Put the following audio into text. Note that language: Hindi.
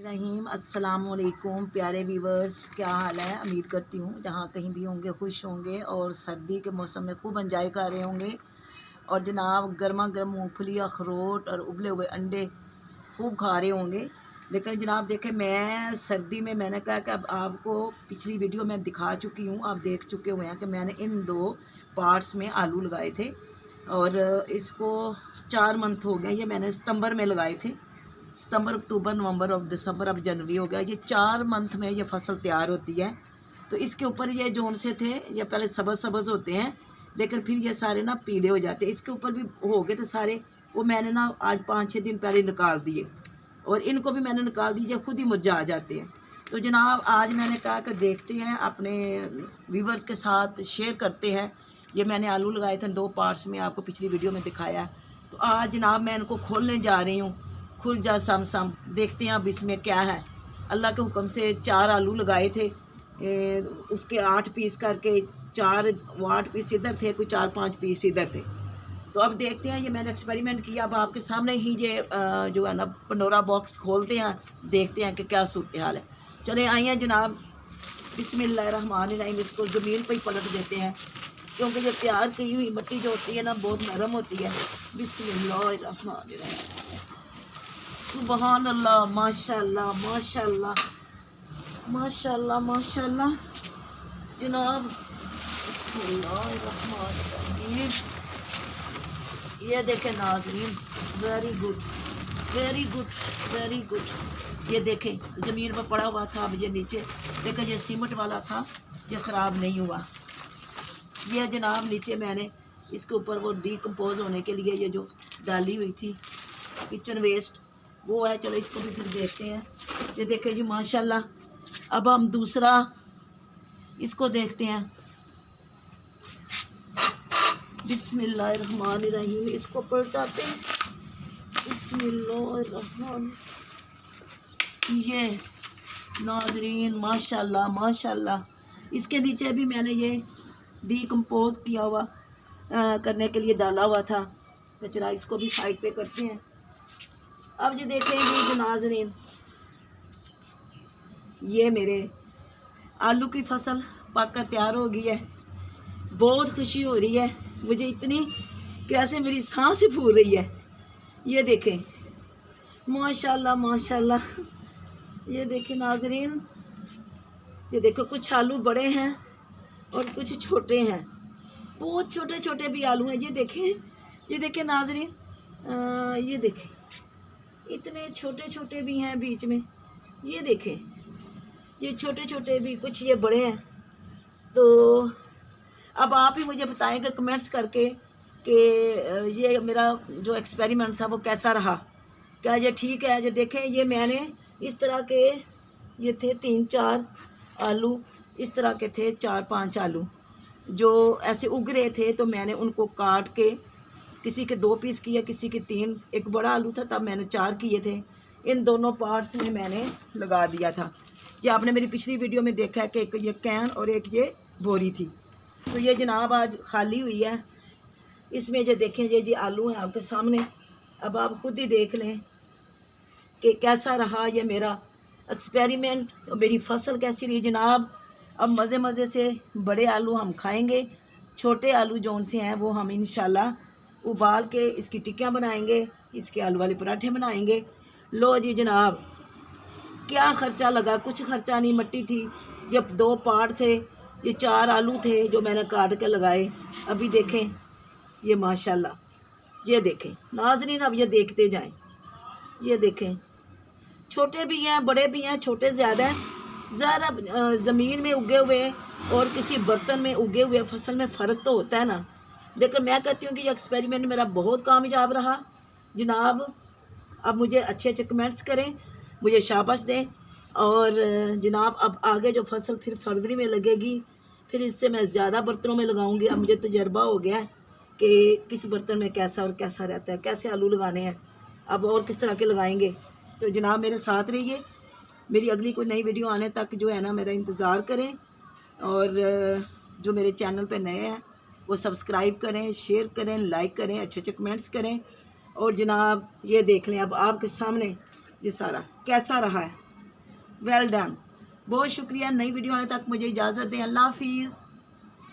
रहीम अस्सलाम वालेकुम प्यारे व्यूवर्स, क्या हाल है। उम्मीद करती हूँ जहाँ कहीं भी होंगे खुश होंगे और सर्दी के मौसम में खूब एंजॉय कर रहे होंगे। और जनाब गर्मा गर्म मूँगफली, अखरोट और उबले हुए अंडे खूब खा रहे होंगे। लेकिन जनाब देखें, मैं सर्दी में मैंने कहा कि अब आपको पिछली वीडियो में दिखा चुकी हूँ, आप देख चुके हुए हैं कि मैंने इन 2 पार्ट्स में आलू लगाए थे। और इसको 4 मंथ हो गए, ये मैंने सितंबर में लगाए थे। सितंबर, अक्टूबर, नवंबर और दिसंबर, अब जनवरी हो गया। ये 4 मंथ में ये फसल तैयार होती है। तो इसके ऊपर ये जोन से थे, ये पहले सब्ज़ सब्ज़ होते हैं, लेकिन फिर ये सारे ना पीले हो जाते हैं। इसके ऊपर भी हो गए थे सारे, वो मैंने ना आज 5-6 दिन पहले निकाल दिए और इनको भी मैंने निकाल दिए, खुद ही मुरझा जाते हैं। तो जनाब आज मैंने कहा कि देखते हैं, अपने व्यूवर्स के साथ शेयर करते हैं। ये मैंने आलू लगाए थे 2 पार्ट्स में, आपको पिछली वीडियो में दिखाया। तो आज जनाब मैं इनको खोलने जा रही हूँ। खुल जा सम सम, देखते हैं अब इसमें क्या है। अल्लाह के हुक्म से 4 आलू लगाए थे, उसके 8 पीस करके 4 8 पीस इधर थे, कोई 4-5 पीस इधर थे। तो अब देखते हैं, ये मैंने एक्सपेरिमेंट किया। अब आपके सामने ही ये जो है ना पंडोरा बॉक्स खोलते हैं, देखते हैं कि क्या सूरत हाल है। चले आइए जनाब, बिस्मिल्लाहिर्रहमानिर्रहीम। इसको ज़मीन पर ही पलट देते हैं, क्योंकि ये तैयार की हुई मिट्टी जो होती है ना बहुत नरम होती है। बिस्मिल्लाहिर्रहमानिर्रहीम। सुबहान अल्लाह, माशाल्लाह माशाल्लाह माशाल्लाह माशाल्लाह जनाब। बिस्मिल्लाहिर्रहमानिर्रहीम। ये देखें नाज़रीन, very good very good very good. ये देखें ज़मीन पर पड़ा हुआ था, अब ये नीचे देखें, ये सीमेंट वाला था, ये ख़राब नहीं हुआ। ये जनाब नीचे मैंने इसके ऊपर वो डीकम्पोज होने के लिए ये जो डाली हुई थी किचन वेस्ट, वो है। चलो इसको भी फिर देखते हैं। ये देखें जी माशाल्लाह। अब हम दूसरा इसको देखते हैं। बिस्मिल्लाहिर्रहमानिर्रहीम। इसको पलटाते हैं। बिस्मिल्लाहिर्रहमान। ये नाज़रीन माशाल्लाह माशाल्लाह। इसके नीचे भी मैंने ये डीकम्पोज किया हुआ करने के लिए डाला हुआ था कचरा। इसको भी साइड पे करते हैं। अब जी देखेंगे जो नाज़रीन, ये मेरे आलू की फसल पककर तैयार हो गई है। बहुत खुशी हो रही है मुझे इतनी कि ऐसे मेरी सांस ही फूल रही है। ये देखें माशाल्लाह माशाल्लाह। ये देखें नाज़रीन, ये देखो कुछ आलू बड़े हैं और कुछ छोटे हैं। बहुत छोटे छोटे भी आलू हैं। ये देखें नाज़रीन, ये देखें इतने छोटे छोटे भी हैं बीच में। ये देखें ये छोटे छोटे भी, कुछ ये बड़े हैं। तो अब आप ही मुझे बताएंगे कमेंट्स करके कि ये मेरा जो एक्सपेरिमेंट था वो कैसा रहा, क्या ये ठीक है। ये देखें, ये मैंने इस तरह के ये थे 3-4 आलू, इस तरह के थे 4-5 आलू जो ऐसे उग रहे थे। तो मैंने उनको काट के किसी के 2 पीस किए, किसी के 3। एक बड़ा आलू था तब मैंने 4 किए थे। इन दोनों पार्ट्स में मैंने लगा दिया था। ये आपने मेरी पिछली वीडियो में देखा है कि एक ये कैन और एक ये बोरी थी। तो ये जनाब आज खाली हुई है। इसमें ये देखें, ये आलू हैं आपके सामने। अब आप खुद ही देख लें कि कैसा रहा ये मेरा एक्सपेरिमेंट और मेरी फसल कैसी रही जनाब। अब मज़े मज़े से बड़े आलू हम खाएंगे, छोटे आलू जौन से हैं वो हम इंशाल्लाह उबाल के इसकी टिक्कियाँ बनाएंगे, इसके आलू वाले पराठे बनाएंगे। लो जी जनाब, क्या ख़र्चा लगा, कुछ ख़र्चा नहीं। मिट्टी थी, ये 2 पार्ट थे, ये 4 आलू थे जो मैंने काट के लगाए। अभी देखें ये माशाल्लाह, ये देखें नाज़रीन। अब ये देखते जाएं। ये देखें छोटे भी हैं बड़े भी हैं, छोटे ज़्यादा हैं। ज़रा ज़मीन में उगे हुए और किसी बर्तन में उगे हुए फसल में फ़र्क तो होता है ना। लेकिन मैं कहती हूँ कि ये एक्सपेरिमेंट मेरा बहुत कामयाब रहा जनाब। अब मुझे अच्छे अच्छे कमेंट्स करें, मुझे शाबाश दें। और जनाब अब आगे जो फसल फिर फरवरी में लगेगी, फिर इससे मैं ज़्यादा बर्तनों में लगाऊंगी। अब मुझे तजर्बा हो गया है कि किस बर्तन में कैसा और कैसा रहता है, कैसे आलू लगाने हैं, अब और किस तरह के लगाएंगे। तो जनाब मेरे साथ रहिए। मेरी अगली कोई नई वीडियो आने तक जो है ना मेरा इंतज़ार करें। और जो मेरे चैनल पे नए हैं वो सब्सक्राइब करें, शेयर करें, लाइक करें, अच्छे अच्छे कमेंट्स करें। और जनाब ये देख लें अब आपके सामने ये सारा कैसा रहा है। Well done. बहुत शुक्रिया। नई वीडियो आने तक मुझे इजाज़त दें। अल्लाह हाफिज़।